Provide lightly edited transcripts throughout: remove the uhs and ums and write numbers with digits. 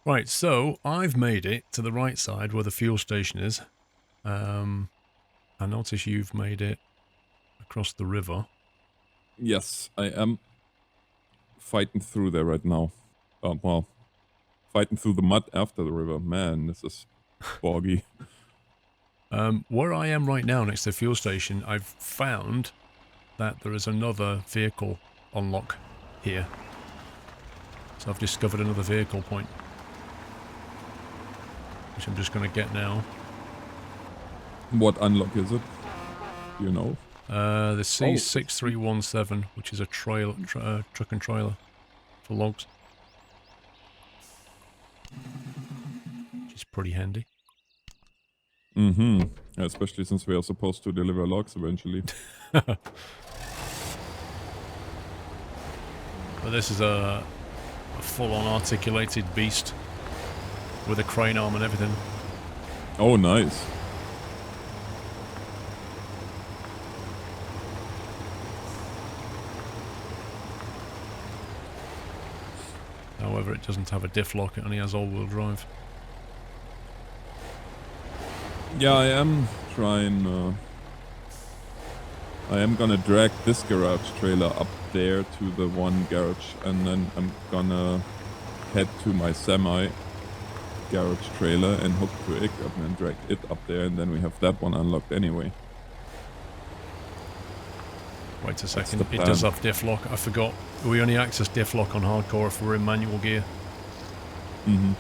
Right, so I've made it to the right side where the fuel station is. I notice you've made it across the river. Yes, I am fighting through there right now. Well, fighting through the mud after the river. Man, this is boggy. Where I am right now next to the fuel station, I've found that there is another vehicle unlock here. So I've discovered another vehicle point, which I'm just going to get now. What unlock is it? You know? The C6317, which is a truck and trailer for logs. Which is pretty handy. Mm-hmm. Especially since we are supposed to deliver logs eventually. But this is a full-on articulated beast with a crane arm and everything. Oh, nice. However, it doesn't have a diff lock, it only has all-wheel drive. Yeah, I am trying... I am gonna drag this garage trailer up there to the one garage, and then I'm gonna head to my semi garage trailer and hook to it up and drag it up there, and then we have that one unlocked anyway. Wait a second, it does have diff lock. I forgot. We only access diff lock on hardcore if we're in manual gear. Mm-hmm.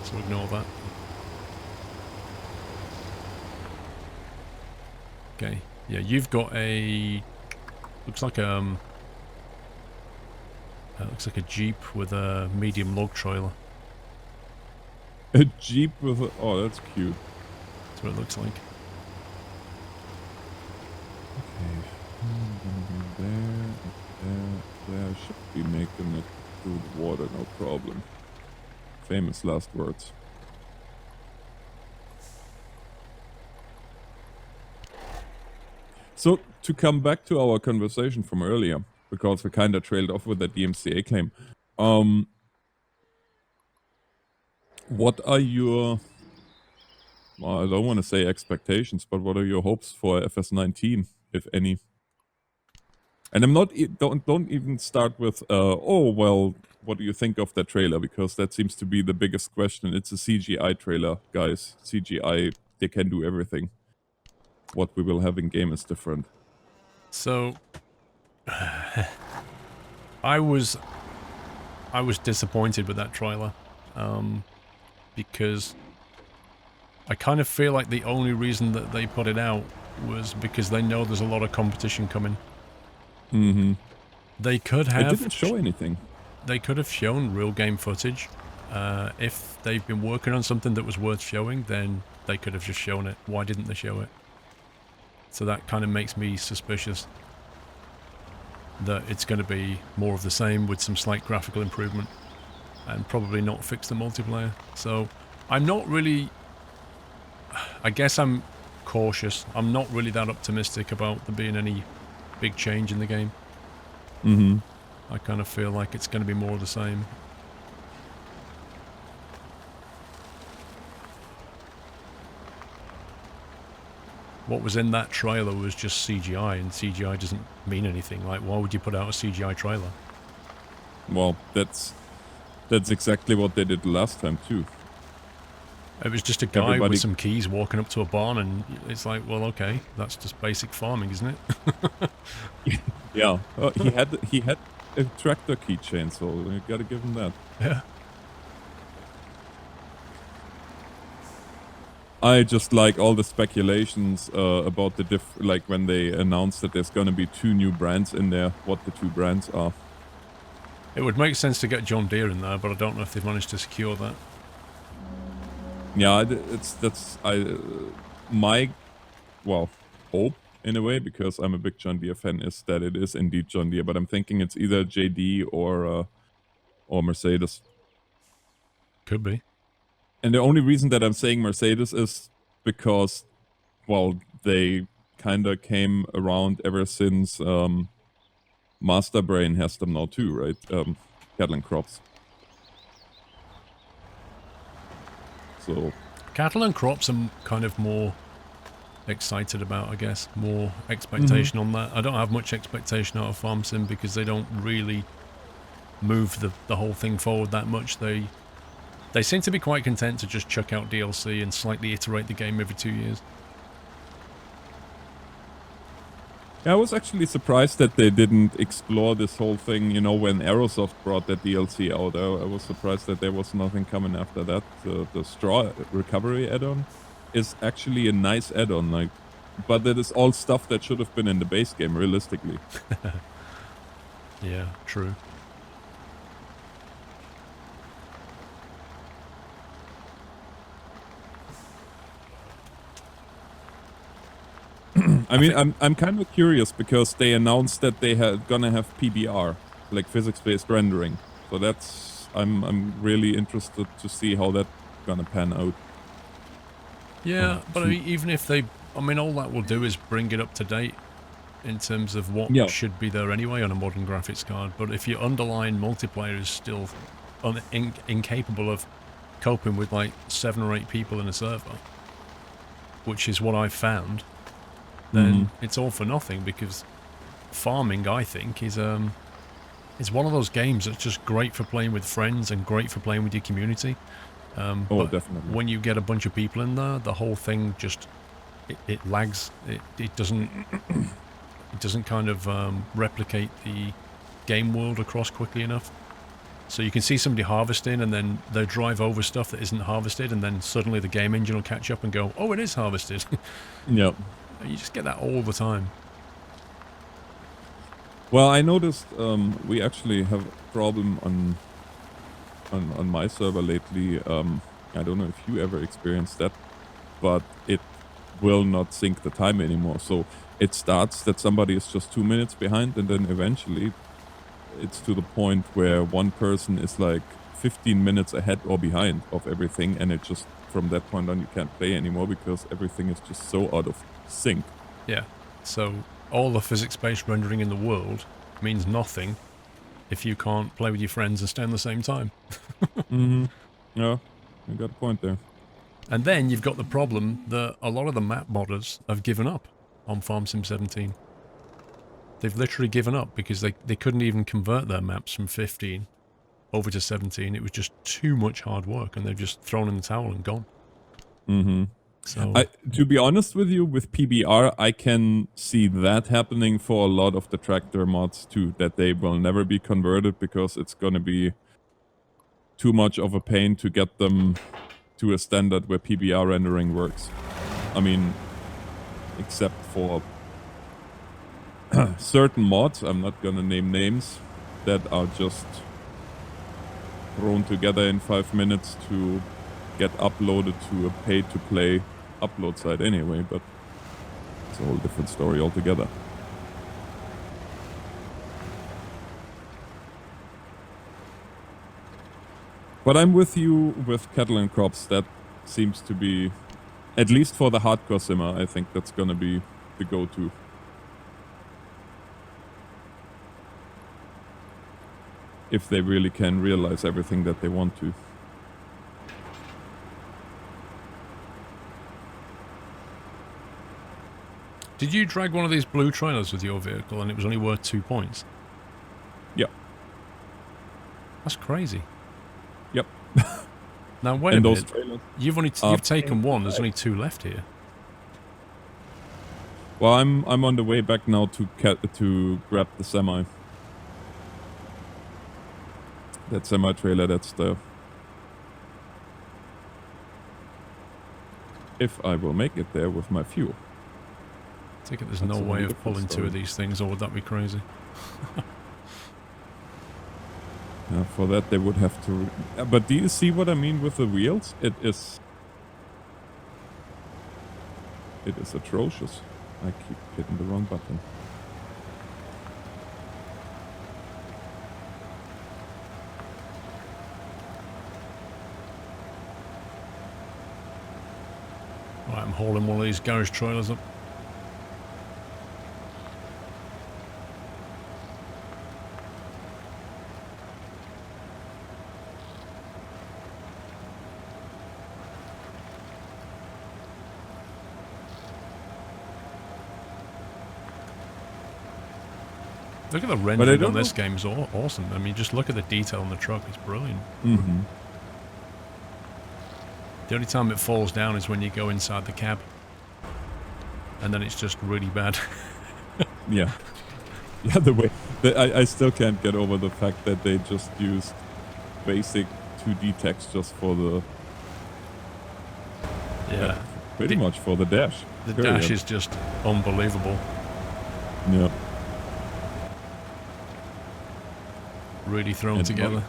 So ignore that. Okay. Yeah, you've got a... Looks like a Jeep with a medium log trailer. A Jeep with a... Oh, that's cute. That's what it looks like. Okay. There. Should be making it through the water, no problem. Famous last words. So, to come back to our conversation from earlier, because we kind of trailed off with the DMCA claim. What are your... Well, I don't want to say expectations, but what are your hopes for FS19, if any? And I'm not... Don't even start with, oh, well, what do you think of that trailer? Because that seems to be the biggest question. It's a CGI trailer, guys. CGI, they can do everything. What we will have in game is different. So... I was disappointed with that trailer. Because... I kind of feel like the only reason that they put it out was because they know there's a lot of competition coming. Mm-hmm. They could have... It didn't show anything. They could have shown real game footage. If they've been working on something that was worth showing, then they could have just shown it. Why didn't they show it? So that kind of makes me suspicious that it's going to be more of the same with some slight graphical improvement and probably not fix the multiplayer. So I'm not really... I guess I'm cautious. I'm not really that optimistic about there being any big change in the game. Mm-hmm. I kind of feel like it's going to be more of the same. What was in that trailer was just CGI, and CGI doesn't mean anything. Like, why would you put out a CGI trailer? Well, that's exactly what they did last time too. It was just a guy with some keys walking up to a barn, and it's like, well, okay, that's just basic farming, isn't it? Yeah, he had a tractor keychain, so you gotta give him that. Yeah. I just like all the speculations about the like when they announced that there's gonna be 2 new brands in there, what the 2 brands are. It would make sense to get John Deere in there, but I don't know if they've managed to secure that. Yeah, my hope in a way, because I'm a big John Deere fan, is that it is indeed John Deere, but I'm thinking it's either JD or Mercedes. Could be. And the only reason that I'm saying Mercedes is because, well, they kind of came around ever since Master Brain has them now too, right? Cattle and Crops. So Cattle and crops I'm kind of more excited about, I guess. More expectation on that. I don't have much expectation out of Farm Sim because they don't really move the whole thing forward that much. They seem to be quite content to just chuck out DLC and slightly iterate the game every 2 years. I was actually surprised that they didn't explore this whole thing, you know, when Aerosoft brought that DLC out. I was surprised that there was nothing coming after that. The Straw Recovery add-on is actually a nice add-on, like, but that is all stuff that should have been in the base game, realistically. Yeah, true. I mean, I'm kind of curious because they announced that they had gonna have PBR, like physics-based rendering. So I'm really interested to see how that's gonna pan out. Yeah, but I mean, even if they, I mean, all that will do is bring it up to date in terms of what Yeah. should be there anyway on a modern graphics card. But if your underlying multiplayer is still incapable of coping with like 7 or 8 people in a server, which is what I've found, then it's all for nothing, because farming, I think, is one of those games that's just great for playing with friends and great for playing with your community. Oh, But definitely. when you get a bunch of people in there, the whole thing just it lags. It doesn't kind of replicate the game world across quickly enough. So you can see somebody harvesting and then they drive over stuff that isn't harvested, and then suddenly the game engine will catch up and go, oh, it is harvested. Yeah. You just get that all the time. Well, I noticed we actually have a problem on my server lately. I don't know if you ever experienced that, but it will not sync the time anymore. So it starts that somebody is just 2 minutes behind, and then eventually it's to the point where one person is like 15 minutes ahead or behind of everything, and it just from that point on you can't play anymore because everything is just so out of sync. Yeah. So all the physics-based rendering in the world means nothing if you can't play with your friends and stay on the same time. Yeah, you got a point there. And then you've got the problem that a lot of the map modders have given up on Farm Sim 17. They've literally given up because they couldn't even convert their maps from 15 over to 17. It was just too much hard work, and they've just thrown in the towel and gone. So To be honest with you, with PBR, I can see that happening for a lot of the tractor mods too, that they will never be converted because it's going to be too much of a pain to get them to a standard where PBR rendering works. I mean, except for certain mods, I'm not going to name names, that are just thrown together in 5 minutes to get uploaded to a pay-to-play upload site anyway, but it's a whole different story altogether. But I'm with you with cattle and crops. That seems to be, at least for the hardcore simmer, I think that's gonna be the go-to. If they really can realize everything that they want to. did you drag one of these blue trailers with your vehicle and it was only worth 2 points? Yep. That's crazy. Yep. Now wait a And those minute. trailers. You've taken one. There's only 2 left here. Well, I'm on the way back now to grab the semi. That semi trailer. That's the. If I will make it there with my fuel. I take it there's That's no a way whole of different pulling 2 story. of these things, or would that be crazy? For that they would have to. But do you see what I mean with the wheels? It is atrocious. I keep hitting the wrong button. Right, I'm hauling one of these garage trailers up. Look at the rendering on this game is awesome. I mean, just look at the detail on the truck. It's brilliant. Mm-hmm. The only time it falls down is when you go inside the cab. And then it's just really bad. Yeah. Yeah, the way... I still can't get over the fact that they just used basic 2D textures for the... Yeah. Pretty much for the dash. The dash is just unbelievable. Yeah. Really thrown together.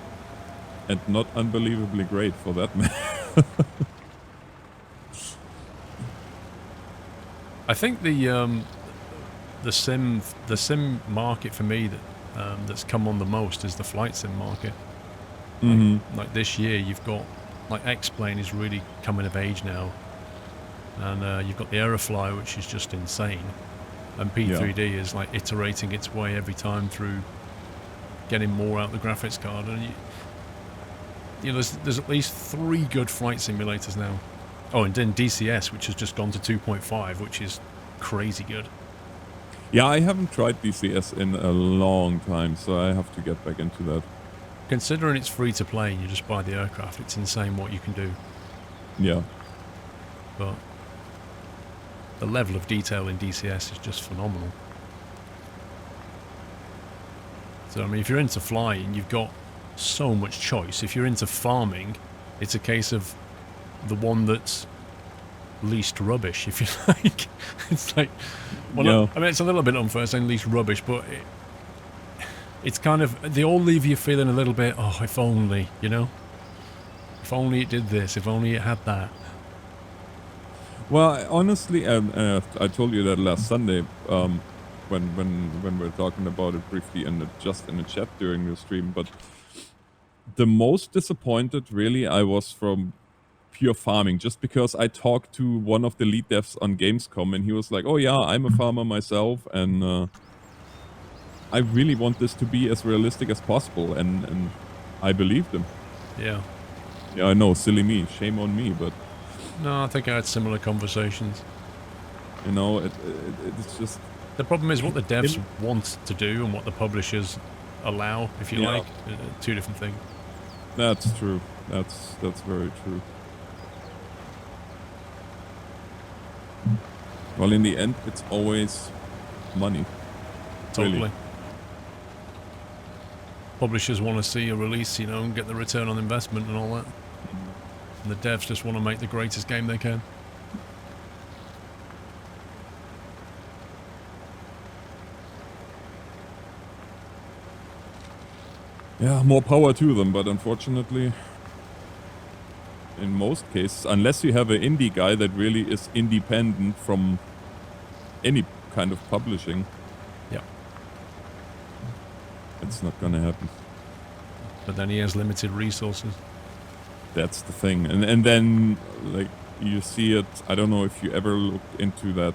And not unbelievably great for that man. I think the sim market for me that's come on the most is the flight sim market. Mm-hmm. Like this year, you've got like X-Plane is really coming of age now, and you've got the Aerofly, which is just insane, and P3D is like iterating its way every time through getting more out of the graphics card, and you know there's at least 3 good flight simulators now. Oh, and then DCS, which has just gone to 2.5, which is crazy good. Yeah, I haven't tried DCS in a long time, so I have to get back into that. Considering it's free to play and you just buy the aircraft, it's insane what you can do. Yeah. But the level of detail in DCS is just phenomenal. So, I mean, if you're into flying, you've got so much choice. If you're into farming, it's a case of the one that's least rubbish, if you like. It's like, well, yeah. I mean, it's a little bit unfair saying least rubbish, but it's kind of, they all leave you feeling a little bit, oh, if only, you know? If only it did this, if only it had that. Well, honestly, I told you that last Sunday, when we were talking about it briefly just in the chat during the stream, but the most disappointed really I was from pure farming, just because I talked to one of the lead devs on Gamescom and he was like, oh yeah, I'm a farmer myself and I really want this to be as realistic as possible, and I believed him. Yeah. Yeah, I know, silly me, shame on me, but... No, I think I had similar conversations. You know, it's just... The problem is what the devs want to do and what the publishers allow, if you like. 2 different things. That's true. That's very true. Well, in the end, it's always money. Totally. Really. Publishers want to see a release, you know, and get the return on investment and all that. And the devs just want to make the greatest game they can. Yeah, more power to them, but unfortunately, in most cases, unless you have an indie guy that really is independent from any kind of publishing, yeah, it's not gonna happen. But then he has limited resources. That's the thing, and then like you see it. I don't know if you ever looked into that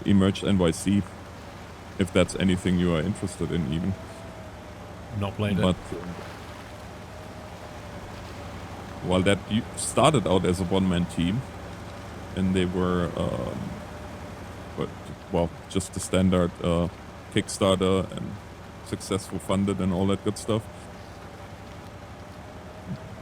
Emerged NYC, if that's anything you are interested in, even. Not played but, it. Well, that started out as a one-man team, and they were, just the standard Kickstarter and successful funded and all that good stuff.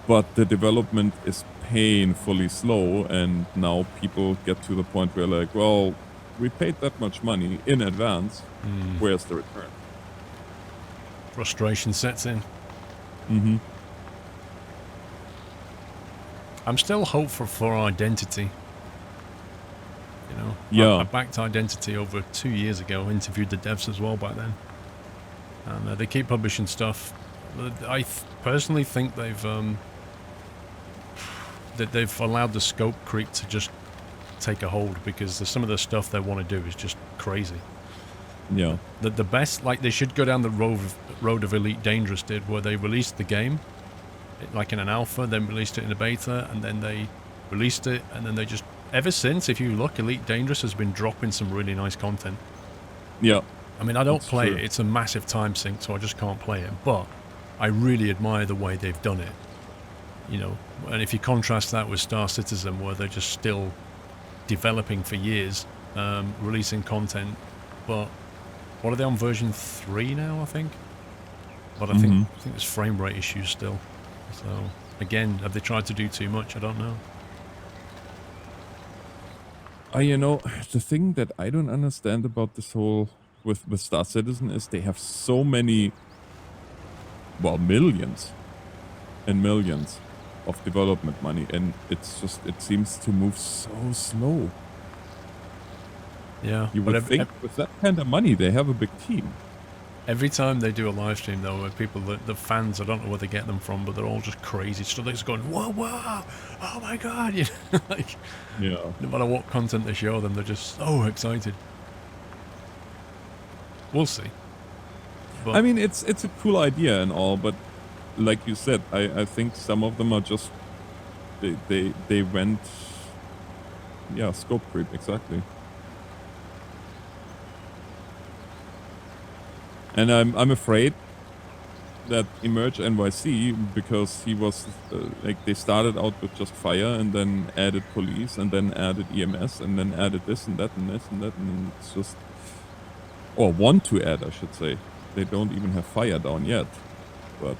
But the development is painfully slow, and now people get to the point where like, well, we paid that much money in advance. Where's the return? Frustration sets in. Mm-hmm. I'm still hopeful for Identity. You know, yeah. I backed Identity over 2 years ago. Interviewed the devs as well by then, and they keep publishing stuff. I personally think they've allowed the scope creep to just take a hold, because some of the stuff they want to do is just crazy. Yeah. The best, like, they should go down the road of Elite Dangerous did, where they released the game, like in an alpha, then released it in a beta, and then they released it, and then they just, ever since, if you look, Elite Dangerous has been dropping some really nice content. Yeah. I mean, I don't play it. It's a massive time sink, so I just can't play it. But I really admire the way they've done it. You know, and if you contrast that with Star Citizen, where they're just still developing for years, releasing content, but What are they on, version 3 now, I think? But I think there's frame rate issues still. So, again, have they tried to do too much? I don't know. You know, the thing that I don't understand about this whole with Star Citizen is they have so many, well, millions and millions of development money, and it's just, it seems to move so slow. Yeah, You but would think with that kind of money, they have a big team. every time they do a live stream, though, where people, the fans, I don't know where they get them from, but they're all just crazy. So they're just going, whoa, whoa, oh my god, you know, like, Yeah. no matter what content they show them, they're just so excited. We'll see. But I mean, it's a cool idea and all, but like you said, I think some of them are just they went, yeah, scope creep, exactly. And I'm afraid that Emerge NYC, because he was like, they started out with just fire and then added police and then added EMS and then added this and that and this and that, and it's just, or want to add, I should say. They don't even have fire down yet, but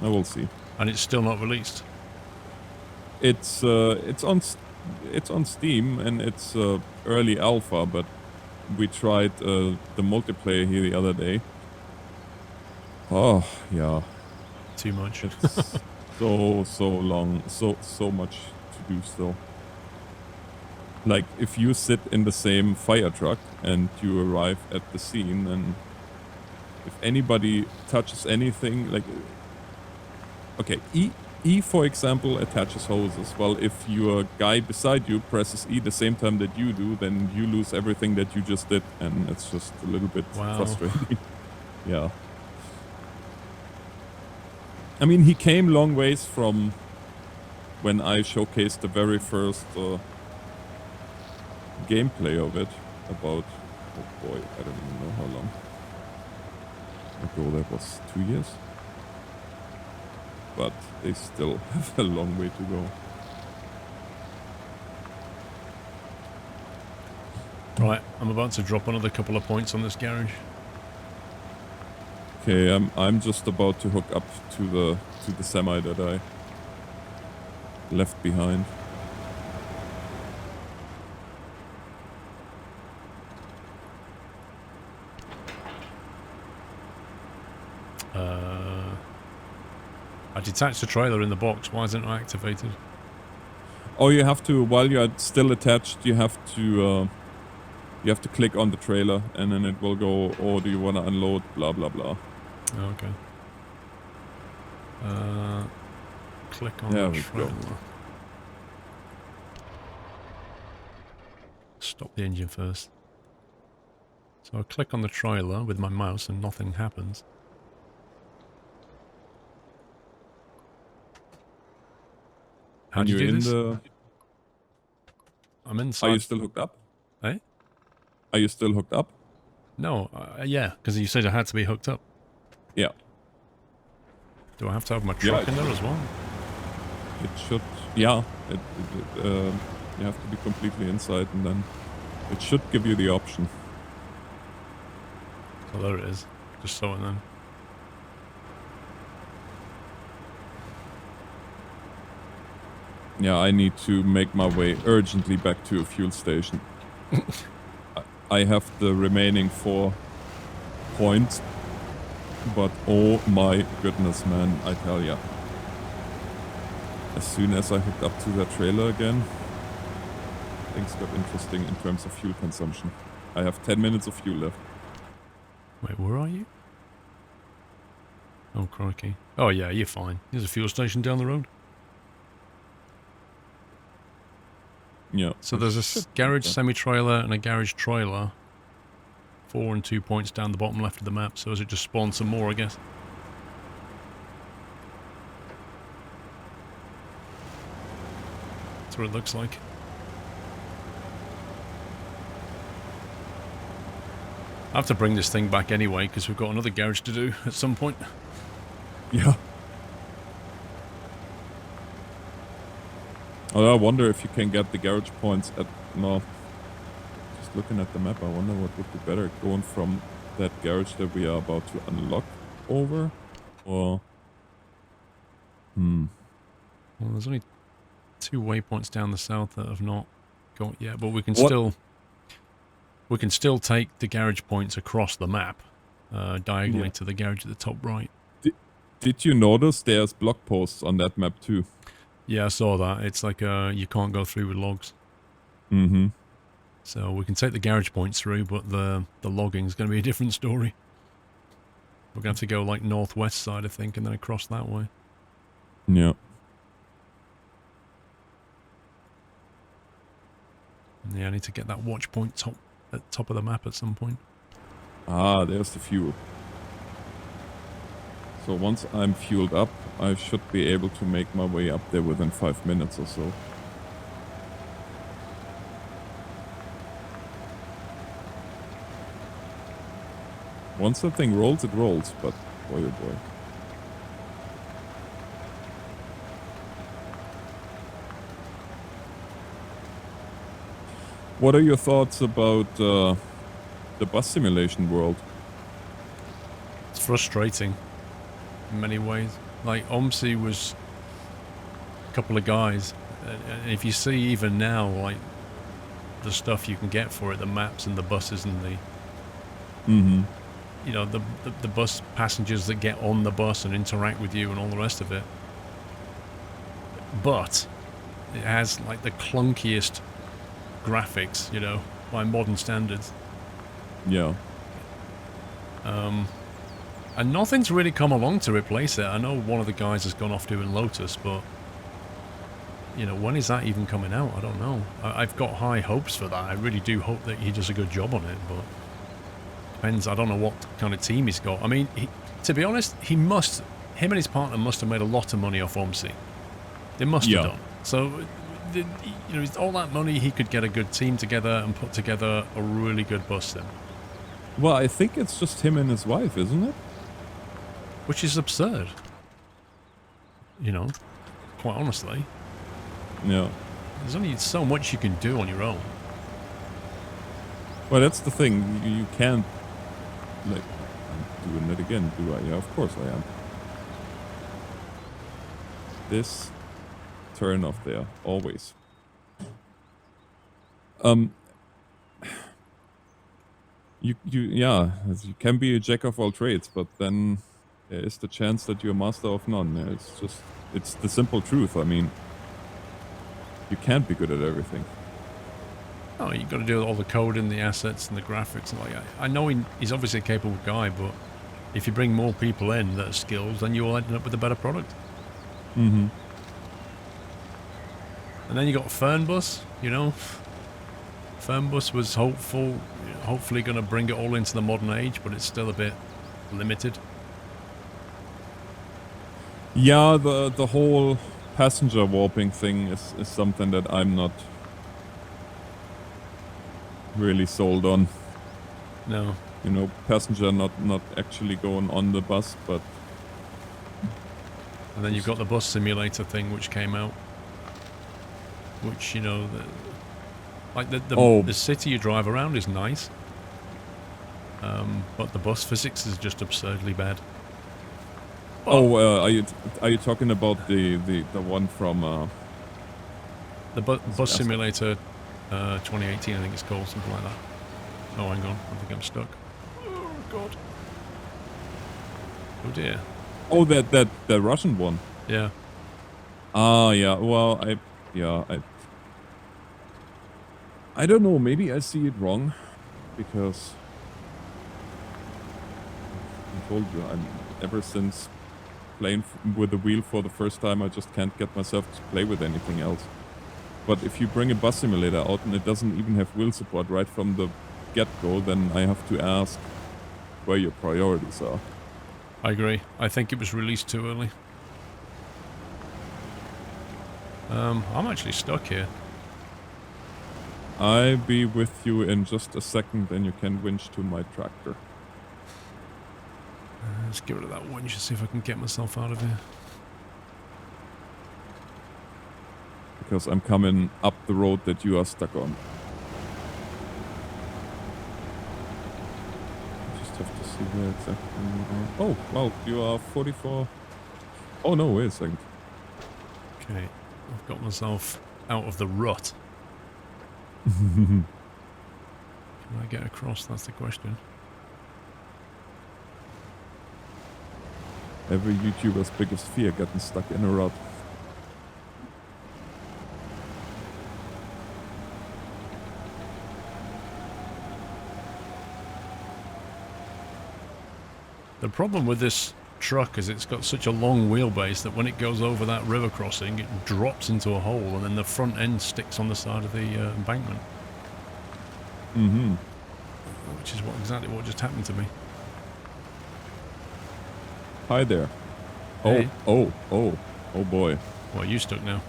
I will see. and it's still not released. It's on Steam and it's early alpha, but we tried the multiplayer here the other day. Oh yeah, Too much. it's so long, so much to do still. Like, if you sit in the same fire truck and you arrive at the scene, and if anybody touches anything, like, okay, E for example attaches hoses. Well, if your guy beside you presses E the same time that you do, then you lose everything that you just did, and it's just a little bit frustrating. Yeah. I mean, he came long ways from when I showcased the very first gameplay of it about, oh boy, I don't even know how long ago that was. 2 years? But they still have a long way to go. Right, I'm about to drop another couple of points on this garage. Okay, I'm just about to hook up to the semi that I left behind. I detached the trailer in the box. Why isn't it activated? Oh, you have to, while you're still attached, you have to click on the trailer, and then it will go, oh, do you want to unload, blah blah blah. Oh, okay. Click on the trailer. Go. Stop the engine first. So I click on the trailer with my mouse and nothing happens. How do you do this? I'm inside. Are you still hooked up? Eh? Are you still hooked up? No, yeah, because you said I had to be hooked up. Yeah. Do I have to have my truck in there as well? It should, yeah. You have to be completely inside, and then it should give you the option. So there it is. Just so it then. Yeah, I need to make my way urgently back to a fuel station. I have the remaining 4 points, but oh my goodness, man, I tell ya. As soon as I hooked up to that trailer again, things got interesting in terms of fuel consumption. I have 10 minutes of fuel left. Wait, where are you? Oh, crikey. Oh, yeah, you're fine. There's a fuel station down the road. Yeah. So there's a garage semi-trailer and a garage trailer. 4 and 2 points down the bottom left of the map. So as it just spawns some more, I guess. That's what it looks like. I have to bring this thing back anyway, because we've got another garage to do at some point. Yeah. Oh, I wonder if you can get the garage points at, no, just looking at the map. I wonder what would be better, going from that garage that we are about to unlock over, or... Well, there's only 2 waypoints down the south that have not got yet, but we can still take the garage points across the map, diagonally to the garage at the top right. Did you notice there's blog posts on that map too? Yeah, I saw that. It's like you can't go through with logs. Mm-hmm. So we can take the garage points through, but the logging's going to be a different story. We're going to have to go like northwest side, I think, and then across that way. Yeah. Yeah, I need to get that watch point at top of the map at some point. Ah, there's the fuel. So once I'm fueled up, I should be able to make my way up there within 5 minutes or so. Once that thing rolls, it rolls, but boy oh boy. What are your thoughts about the bus simulation world? It's frustrating in many ways. Like, OMSI was a couple of guys, and if you see even now, like, the stuff you can get for it, the maps and the buses and the... You know, the bus passengers that get on the bus and interact with you and all the rest of it. But it has, like, the clunkiest graphics, you know, by modern standards. Yeah. And nothing's really come along to replace it. I know one of the guys has gone off doing Lotus, but, you know, when is that even coming out? I don't know. I've got high hopes for that. I really do hope that he does a good job on it, but depends. I don't know what kind of team he's got. I mean, to be honest, him and his partner must have made a lot of money off OMSI. They must have done. So, you know, all that money, he could get a good team together and put together a really good bus then. Well, I think it's just him and his wife, isn't it? Which is absurd. You know, quite honestly. Yeah. There's only so much you can do on your own. Well, that's the thing. You can't... Like, I'm doing it again, do I? Yeah, of course I am. This turn off there, always. You can be a jack of all trades, but then there is the chance that you're a master of none. It's the simple truth. I mean, you can't be good at everything. Oh, you've got to do all the coding, the assets, and the graphics. And like, I know he's obviously a capable guy, but if you bring more people in that are skilled, then you'll end up with a better product. Mm-hmm. And then you got Fernbus, you know. Fernbus was hopefully going to bring it all into the modern age, but it's still a bit limited. Yeah, the whole passenger warping thing is something that I'm not really sold on. No. You know, passenger not actually going on the bus, but... And then you've got the bus simulator thing which came out. Which, you know, the city you drive around is nice. But the bus physics is just absurdly bad. But are you talking about the one from... the bus simulator 2018, I think it's called, something like that. Oh, hang on, I think I'm stuck. Oh, God. Oh, dear. Oh, that Russian one? Yeah. Ah, yeah, well, I don't know, maybe I see it wrong, because I told you, ever since playing with the wheel for the first time, I just can't get myself to play with anything else. But if you bring a bus simulator out and it doesn't even have wheel support right from the get-go, then I have to ask where your priorities are. I agree. I think it was released too early. I'm actually stuck here. I'll be with you in just a second, and you can winch to my tractor. Let's get rid of that winch and see if I can get myself out of here. Because I'm coming up the road that you are stuck on. see where exactly you are. Oh, well, you are 44. Oh, no, wait a second. Okay, I've got myself out of the rut. Can I get across? That's the question. Every YouTuber's biggest fear, getting stuck in a rut. The problem with this truck is it's got such a long wheelbase that when it goes over that river crossing, it drops into a hole and then the front end sticks on the side of the embankment. Mm-hmm. Which is exactly what just happened to me. Hi there. Hey. Oh boy. Well, you stuck now.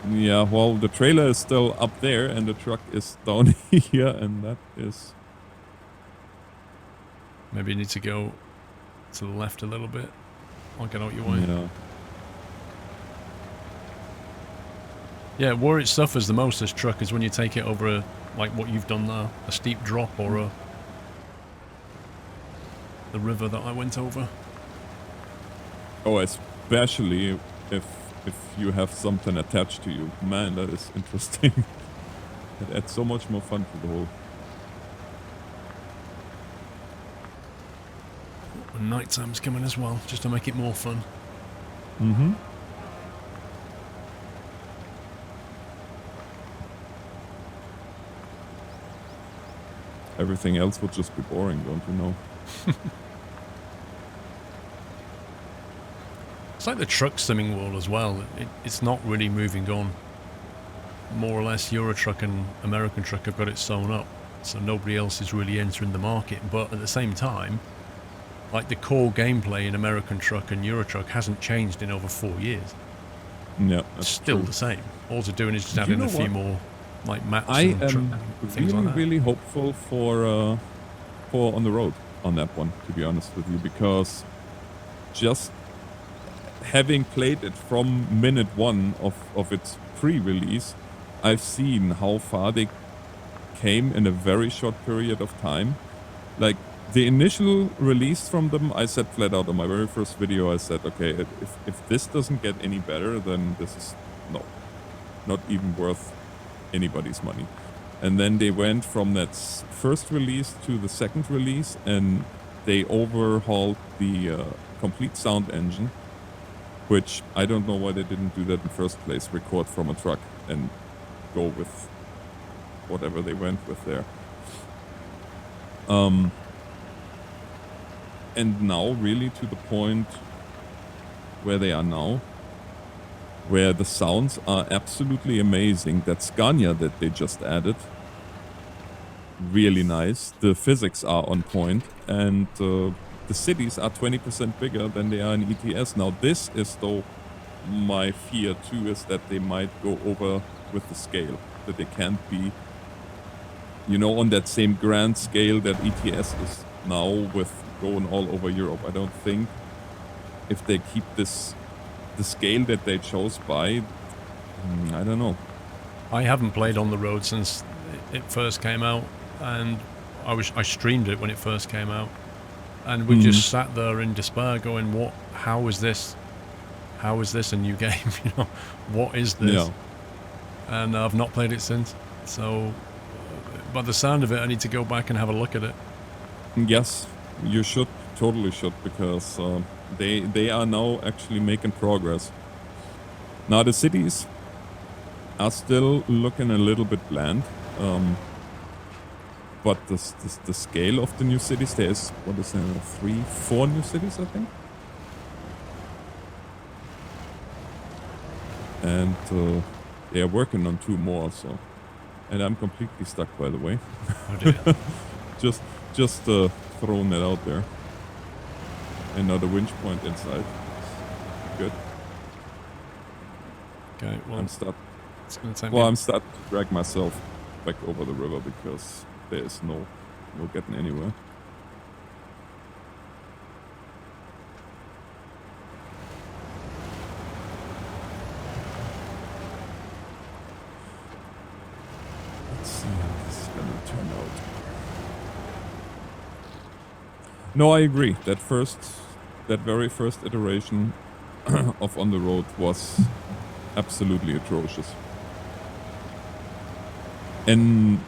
Yeah, well, the trailer is still up there and the truck is down here, and that is... Maybe you need to go to the left a little bit. I'll get out your way. Yeah. Yeah, where it suffers the most, this truck, is when you take it over like what you've done there. A steep drop or the river that I went over. Oh, especially if you have something attached to you. Man, that is interesting. It adds so much more fun to the whole... And nighttime's coming as well, just to make it more fun. Mm-hmm. Everything else would just be boring, don't you know? It's like the truck simming wall as well. It's not really moving on. More or less, Euro Truck and American Truck have got it sewn up, so nobody else is really entering the market. But at the same time, like the core gameplay in American Truck and Euro Truck hasn't changed in over 4 years. Yeah, it's still true. the same. All they're doing is just adding a few more like maps. I and am things like that. really hopeful for on the road on that one, to be honest with you, because just having played it from minute one of its pre-release, I've seen how far they came in a very short period of time. Like the initial release from them, I said flat out on my very first video, I said, okay, if this doesn't get any better, then this is not even worth anybody's money. And then they went from that first release to the second release, and they overhauled the complete sound engine, which I don't know why they didn't do that in the first place, record from a truck and go with whatever they went with there. And now really to the point where they are now, where the sounds are absolutely amazing. That Scania that they just added, really nice. The physics are on point, and the cities are 20% bigger than they are in ETS. Now this is though my fear too, is that they might go over with the scale, that they can't be, you know, on that same grand scale that ETS is now with going all over Europe. I don't think if they keep this, the scale that they chose by, I don't know. I haven't played on the road since it first came out, and I streamed it when it first came out, and we just sat there in despair going, how is this a new game? You know, what is this? Yeah. And I've not played it since, so by the sound of it I need to go back and have a look at it. Yes, you should, totally should, because they are now actually making progress. Now the cities are still looking a little bit bland, but the scale of the new cities, there's, what is there, 3-4 new cities, I think? And they are working on 2 more, so... And I'm completely stuck, by the way. Oh dear. just throwing that out there. And now the winch point inside. Good. Okay, well, I'm stuck. It's gonna take I'm stuck to drag myself back over the river because there is no getting anywhere. Let's see how this is gonna turn out. No, I agree. That very first iteration of On the Road was absolutely atrocious. And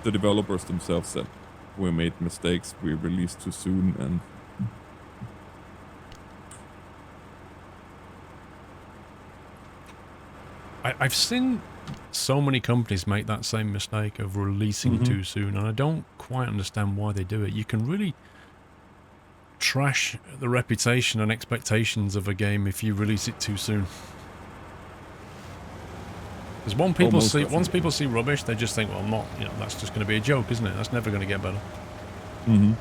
the developers themselves said, we made mistakes, we released too soon, and I've seen so many companies make that same mistake of releasing too soon, and I don't quite understand why they do it. You can really trash the reputation and expectations of a game if you release it too soon. Because once people see rubbish, they just think, well, that's just going to be a joke, isn't it? That's never going to get better. Mm-hmm.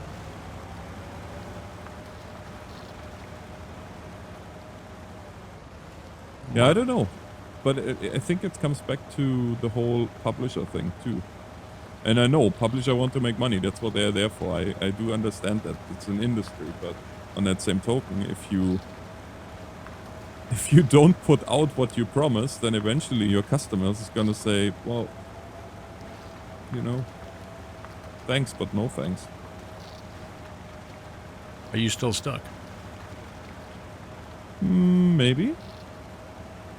Yeah, I don't know. But I think it comes back to the whole publisher thing, too. And I know publisher want to make money. That's what they're there for. I do understand that. It's an industry. But on that same token, if you don't put out what you promise, then eventually your customers is going to say, well, thanks, but no thanks. Are you still stuck? Maybe.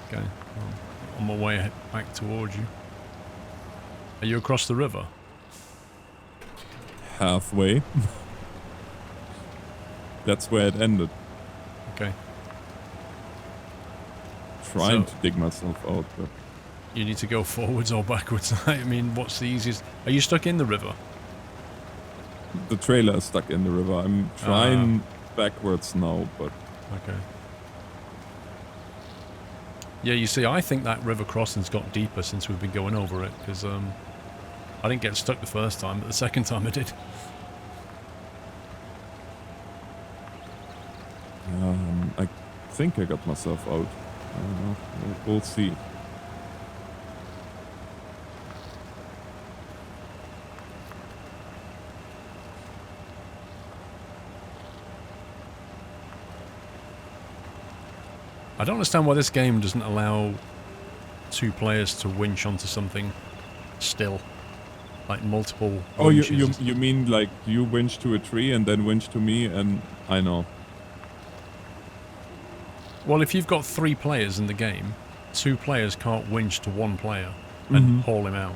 Okay. Well, on my way back towards you. Are you across the river? Halfway. That's where it ended. Okay. Trying to dig myself out, but... You need to go forwards or backwards. I mean, what's the easiest? Are you stuck in the river? The trailer is stuck in the river. I'm trying backwards now, but... Okay. Yeah, you see, I think that river crossing's got deeper since we've been going over it, because I didn't get stuck the first time, but the second time I did. I think I got myself out. I don't know. We'll see. I don't understand why this game doesn't allow two players to winch onto something still. Like multiple winches. You mean like you winch to a tree and then winch to me, and I know. Well, if you've got 3 players in the game, 2 players can't winch to 1 player and haul him out.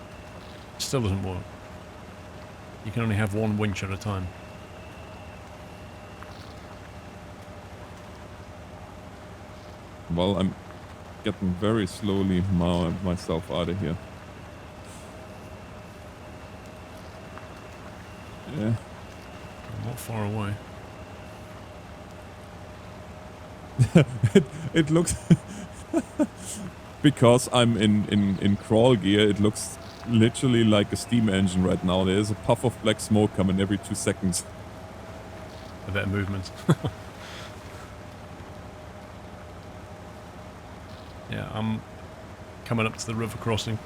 It still doesn't work. You can only have 1 winch at a time. Well, I'm getting very slowly myself out of here. Yeah. I'm not far away. it looks... because I'm in crawl gear, it looks literally like a steam engine right now. There's a puff of black smoke coming every 2 seconds. A bit of movement. Yeah, I'm coming up to the river crossing.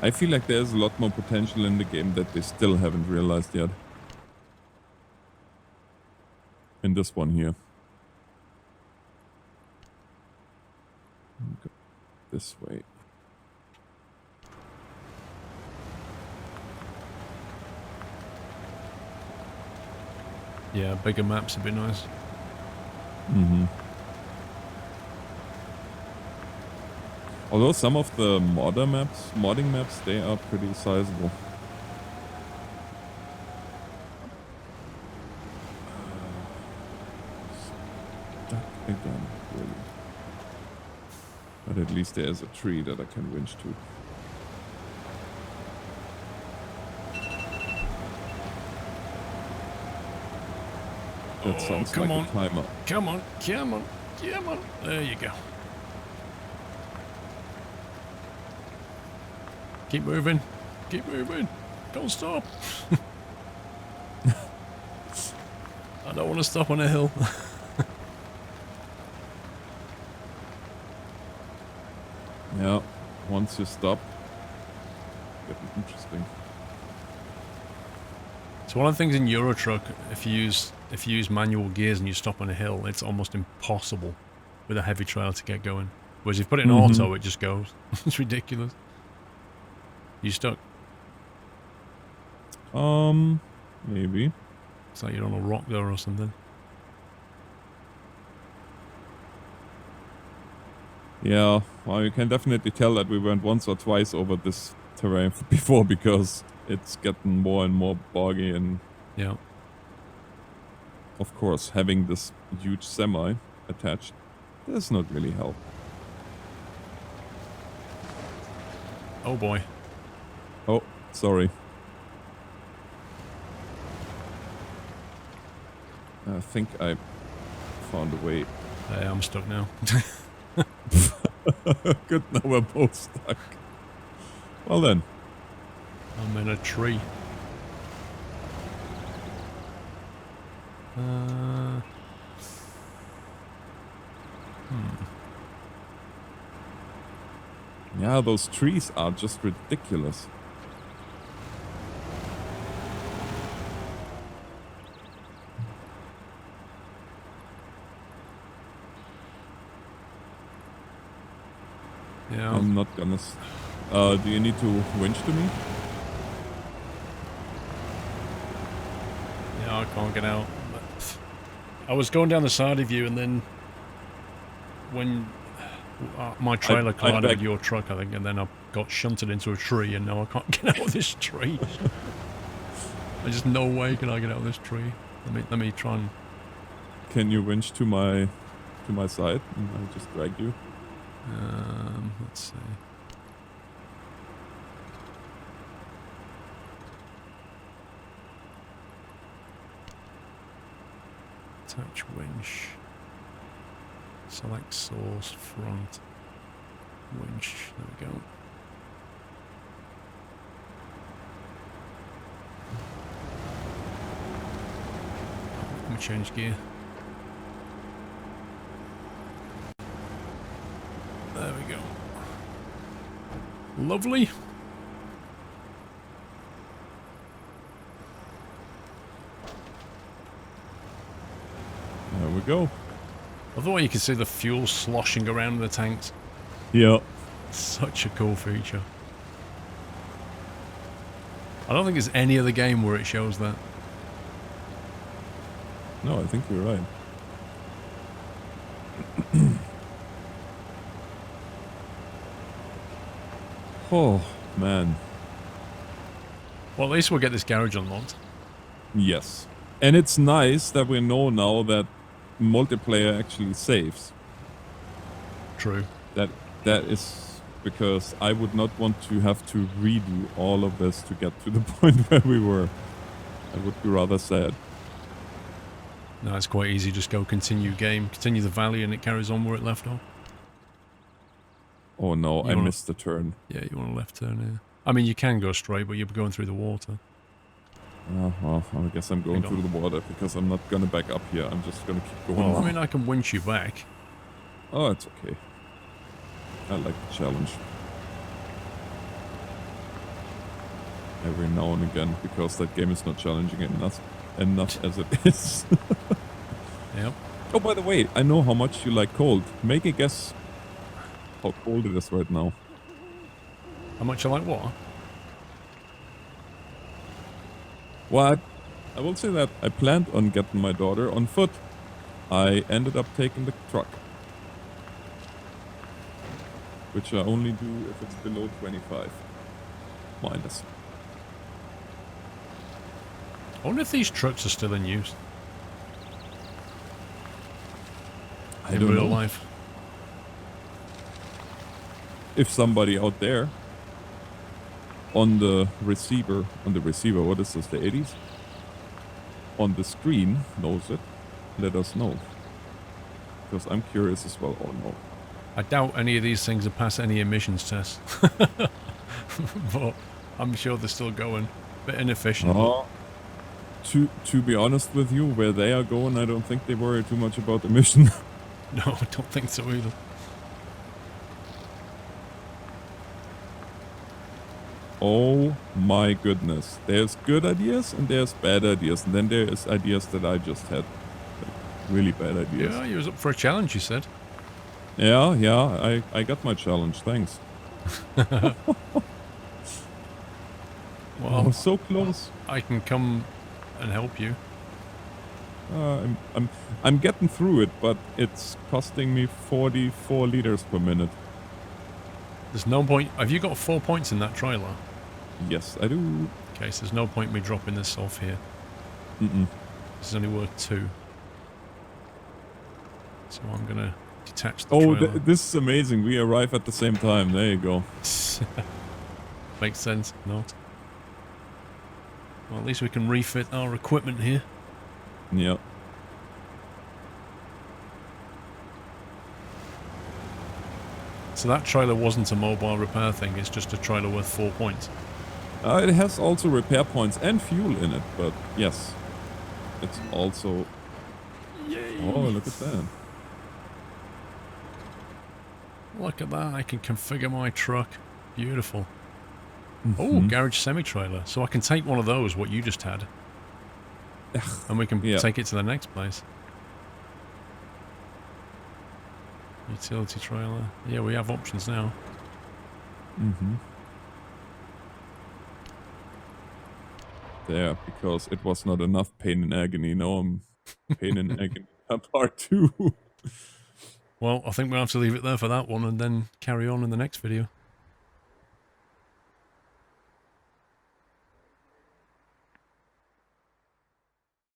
I feel like there's a lot more potential in the game that they still haven't realized yet. In this one here. Go this way. Yeah, bigger maps would be nice. Although some of the modding maps, they are pretty sizable. Stuck again, really. But at least there is a tree that I can winch to. That sounds like a timer. Come on. There you go. Keep moving. Don't stop. I don't want to stop on a hill. Yeah, once you stop, getting interesting. So one of the things in Euro Truck, if you use manual gears and you stop on a hill, it's almost impossible with a heavy trailer to get going. Whereas if you put it in auto, it just goes. It's ridiculous. You stuck? Maybe. It's like you're on a rock there or something. Yeah, well, you can definitely tell that we went once or twice over this terrain before because it's getting more and more boggy, and Yeah. of course having this huge semi attached does not really help. Oh boy. Oh, sorry. I think I found a way. I'm stuck now. Good, now we're both stuck. Well then. I'm in a tree. Yeah, those trees are just ridiculous. Yeah. I'm not gonna... do you need to winch to me? Yeah, I can't get out. I was going down the side of you, and then when my trailer collided with your truck, I think, and then I got shunted into a tree, and now I can't get out of this tree. There's just no way can I get out of this tree. Let me try and... Can you winch to my side, and I'll just drag you? Let's see. Attach winch. Select source, front. Winch. There we go. Let me change gear. There we go. Lovely. There we go. Although you can see the fuel sloshing around in the tanks. Yeah. Such a cool feature. I don't think there's any other game where it shows that. No, I think you're right. Oh, man. Well, at least we'll get this garage unlocked. Yes. And it's nice that we know now that multiplayer actually saves. True. That is because I would not want to have to redo all of this to get to the point where we were. I would be rather sad. No, it's quite easy. Just go continue game, continue the valley, and it carries on where it left off. Oh no, I missed the turn. Yeah, you want a left turn here. I mean, you can go straight, but you're going through the water. Well, I guess I'm going through the water because I'm not gonna back up here. I'm just gonna keep going. Well, I mean, I can winch you back. Oh, it's okay. I like the challenge. Every now and again, because that game is not challenging enough as it is. Yep. Oh, by the way, I know how much you like cold. Make a guess how cold it is right now. How much I like what? Well, I will say that I planned on getting my daughter on foot. I ended up taking the truck. Which I only do if it's below 25. Minus. I wonder if these trucks are still in use. In real life. If somebody out there on the receiver, what is this, the 80s? On the screen knows it, let us know. Because I'm curious as well. Oh no. I doubt any of these things have passed any emissions tests. But I'm sure they're still going. Bit inefficient. To be honest with you, where they are going, I don't think they worry too much about emission. No, I don't think so either. Oh my goodness. There's good ideas and there's bad ideas. And then there's ideas that I just had. Like, really bad ideas. Yeah, you was up for a challenge, you said. Yeah, I got my challenge. Thanks. Well, I was so close. I can come and help you. I'm getting through it, but it's costing me 44 liters per minute. There's no point. Have you got 4 points in that trailer? Yes, I do. Okay, so there's no point me dropping this off here. This is only worth 2. So I'm gonna detach the trailer. This is amazing. We arrive at the same time. There you go. Makes sense, no? Well, at least we can refit our equipment here. Yeah. So that trailer wasn't a mobile repair thing, it's just a trailer worth 4 points. It has also repair points and fuel in it, but yes. It's also... Yay! Oh, look at that. Look at that, I can configure my truck. Beautiful. Oh, garage semi-trailer. So I can take one of those, what you just had. And we can take it to the next place. Utility trailer. Yeah, we have options now. There, because it was not enough pain and agony. Now I'm pain and agony part 2. Well, I think we'll have to leave it there for that one and then carry on in the next video.